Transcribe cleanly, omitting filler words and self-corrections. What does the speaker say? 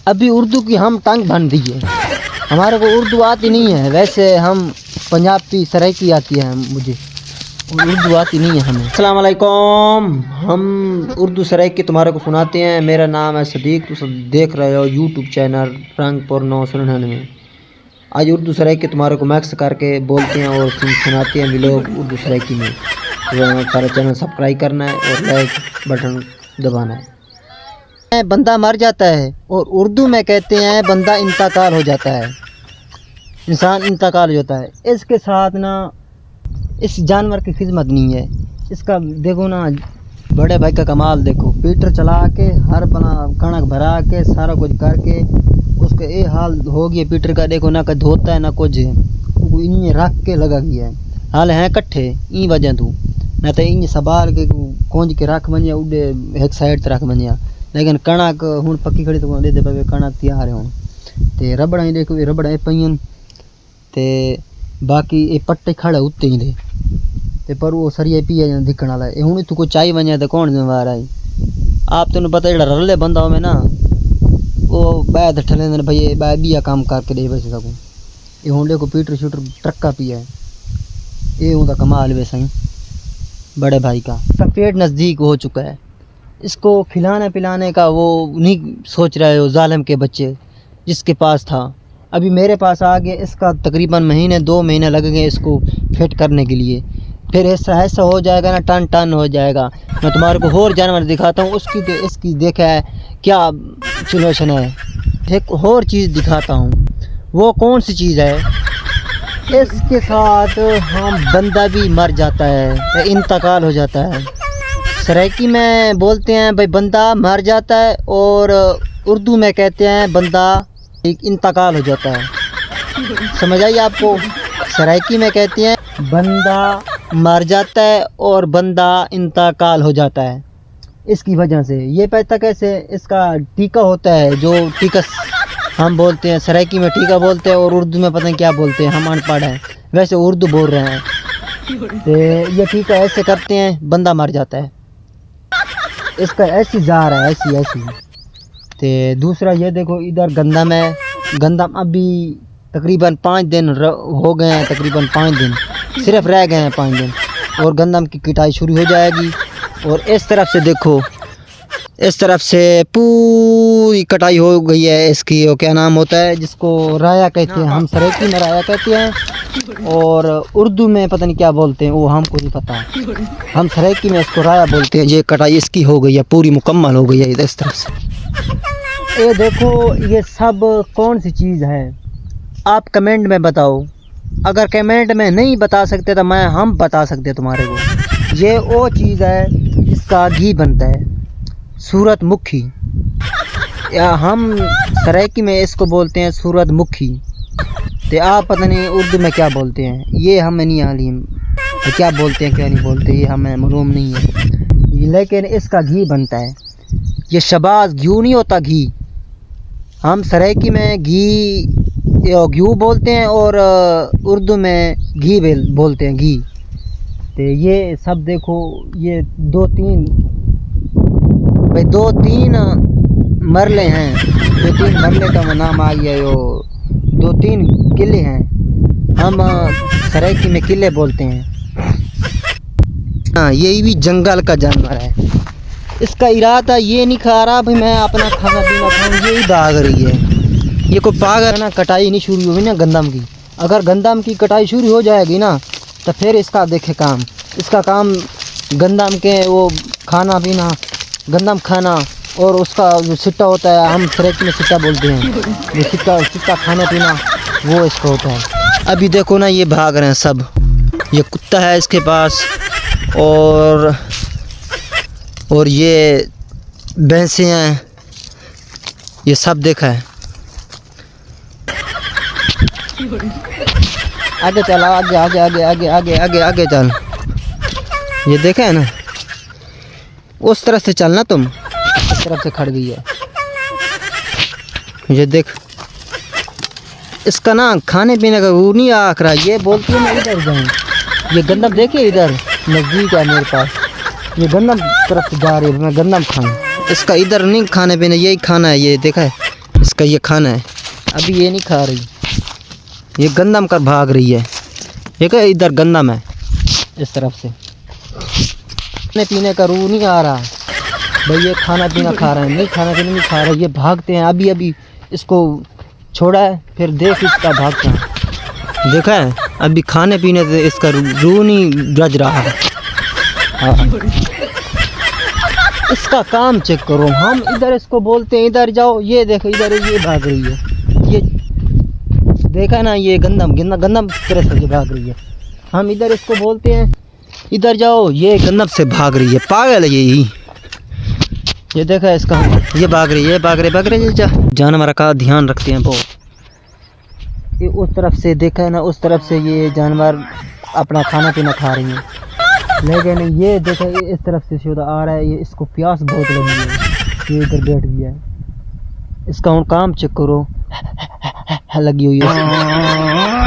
अभी उर्दू की हम टांग भन दी है, हमारे को उर्दू आती नहीं है। वैसे हम पंजाब की सराइकी आती है मुझे, उर्दू आती नहीं है हमें। अस्सलाम वालेकुम, हम उर्दू सराइकी तुम्हारे को सुनाते हैं। मेरा नाम है सदीक, तुम सब देख रहे हो यूट्यूब चैनल रंगपुर 999। आज उर्दू सराइकी तुम्हारे को मैक्स करके बोलते हैं और सुनाते हैं व्लॉग उर्दू सराइकी में। तो हमारा चैनल सब्सक्राइब करना है और लाइक बटन दबाना है। बंदा मर जाता है और उर्दू में कहते हैं बंदा इंतकाल हो जाता है, इंसान इंतकाल हो जाता है। इसके साथ ना इस जानवर की खिदमत नहीं है। इसका देखो ना बड़े भाई का कमाल देखो, पीटर चला के हर बना कणक भरा के सारा कुछ करके उसका ये हाल हो गया पीटर का। देखो ना कुछ धोता है ना कुछ, इन रख के लगा गया है। हाल हैं कट्ठे ई वजह तू ना तो इन संभाल के कोंज के रख बनिया उड़े एक साइड रख बनिया। लेकिन कणक हूँ पक्की खड़ी तो दे दे पे कणक तैयार है हूँ ते रबड़ा ही देखो रबड़ा पईन ते बाकी ये पट्टे खड़े उत्ते ही दे ते पर वो सरिया पिया दिखने वाला है। हूँ तू को चाय बनिया तो कौन जिम्मेवार है? आप तेन पता जो रले बंदा में ना वो बैद ठले भाई बै बिया काम करके दे वैसे सकूँ। ये हूँ देखो पीटर शूटर ट्रक्का पिया है, ये हूँ कमाल वैसा ही बड़े भाई का। पेट नज़दीक हो चुका है, इसको खिलाने पिलाने का वो नहीं सोच रहे हो जालिम के बच्चे जिसके पास था। अभी मेरे पास आ गए, इसका तकरीबन महीने 2 महीने लग गए इसको फिट करने के लिए। फिर ऐसा ऐसा हो जाएगा ना, टन टन हो जाएगा। मैं तुम्हारे को और जानवर दिखाता हूँ, इसकी देखा है क्या सिचुएशन है। एक और चीज़ दिखाता हूँ, वो कौन सी चीज़ है? इसके साथ हम बंदा भी मर जाता है, इंतकाल हो जाता है। सराइकी में बोलते हैं भाई बंदा मर जाता है और उर्दू में कहते हैं बंदा इंतकाल हो जाता है। समझ आई आपको? सराइकी में कहते हैं बंदा मर जाता है और बंदा इंतकाल हो जाता है। इसकी वजह से ये पता कैसे, इसका टीका होता है जो टीका हम बोलते हैं, सराइकी में टीका बोलते हैं और उर्दू में पता नहीं क्या बोलते हैं। हम अनपढ़ हैं, वैसे उर्दू बोल रहे हैं। तो ये टीका ऐसे करते हैं, बंदा मर जाता है। इसका ऐसी जार है, ऐसी तो दूसरा ये देखो इधर गंदम है। गंदम अभी तकरीबन 5 दिन हो गए हैं, तकरीबन 5 दिन सिर्फ रह गए हैं 5 दिन और गंदम की कटाई शुरू हो जाएगी। और इस तरफ से देखो, इस तरफ से पूरी कटाई हो गई है इसकी। वो क्या नाम होता है जिसको राया कहते हैं, हम सराइकी में राया कहते हैं और उर्दू में पता नहीं क्या बोलते हैं, वो हमको नहीं पता। हम सराइकी में इसको राया बोलते हैं। ये कटाई इसकी हो गई है, पूरी मुकम्मल हो गई है इस तरफ से। ये देखो ये सब कौन सी चीज़ है आप कमेंट में बताओ। अगर कमेंट में नहीं बता सकते तो हम बता सकते तुम्हारे को। ये वो चीज़ है जिसका घी बनता है, सूरजमुखी, या हम सराइकी में इसको बोलते हैं सूरजमुखी। तो आप पता नहीं उर्दू में क्या बोलते हैं, ये हमें नहीं आलिम तो क्या बोलते हैं क्या नहीं बोलते, ये हमें मालूम नहीं है। लेकिन इसका घी बनता है, ये शबाज घी नहीं होता घी। हम सराइकी में घी बोलते हैं और उर्दू में घी बोलते हैं घी। तो ये सब देखो, ये 2-3 मरले हैं, 2-3 मरले का नाम आ गया। यो 2-3 किले हैं, हम सराइकी में किले बोलते हैं। हाँ, ये भी जंगल का जानवर है। इसका इरादा ये नहीं खा रहा भाई मैं अपना खाना पीना खाऊँ, यही भाग रही है। ये कोई पागल ना, कटाई नहीं शुरू हुई ना गंदम की। अगर गंदम की कटाई शुरू हो जाएगी ना तो फिर इसका देखे काम, इसका काम गंदम के वो खाना पीना, गंदम खाना और उसका जो सिट्टा होता है, हम सराइकी में सिट्टा बोलते हैं, जो सिट्टा खाना पीना वो इसका होता है। अभी देखो ना ये भाग रहे हैं सब। ये कुत्ता है इसके पास और ये भैंसें हैं, ये सब देखा है। आगे चल, आगे आगे आगे आगे आगे आगे आगे चल। ये देखा है ना, उस तरफ से चलना तुम, इस तरफ से खड़ गई है। ये देख, इसका ना खाने पीने का वो नहीं आख रहा। ये बोलती है मैं इधर जाऊँ। ये गंदम देखिए इधर नज़दीक है मेरे पास, ये गंदम तरफ जा रही है, मैं गंदम खाऊँ। इसका इधर नहीं खाने पीने, यही खाना है। ये देखा है, इसका ये खाना है। अभी ये नहीं खा रही, ये गंदम कर भाग रही है। एक इधर गंदम है इस तरफ से। खाने पीने का रूह नहीं आ रहा भाई, ये खाना पीना खा रहे हैं, नहीं खाना पीना नहीं खा रहे, ये भागते हैं। अभी अभी इसको छोड़ा है, फिर देख इसका भागता है, देखा है। अभी खाने पीने से इसका रूह नहीं रज रहा है। हाँ। इसका काम चेक करो, हम इधर इसको बोलते हैं इधर जाओ, ये देखो इधर ये भाग रही है। ये देखा ना, ये गंदम गंदम तरह से ये भाग रही है। हम इधर इसको बोलते हैं इधर जाओ, ये गंदम से भाग रही है। पागल है ये देखा है इसका, ये भाग रही है, भाग रही जानवर का ध्यान रखते हैं बहुत। ये उस तरफ से देखा है ना, उस तरफ से ये जानवर अपना खाना पीना खा रही है, लेकिन ये देखा ये इस तरफ से सीधा आ रहा है। ये इसको प्यास बहुत लगी है, ये इधर बैठ गया है। इसका काम चेक करो, लगी हुई है।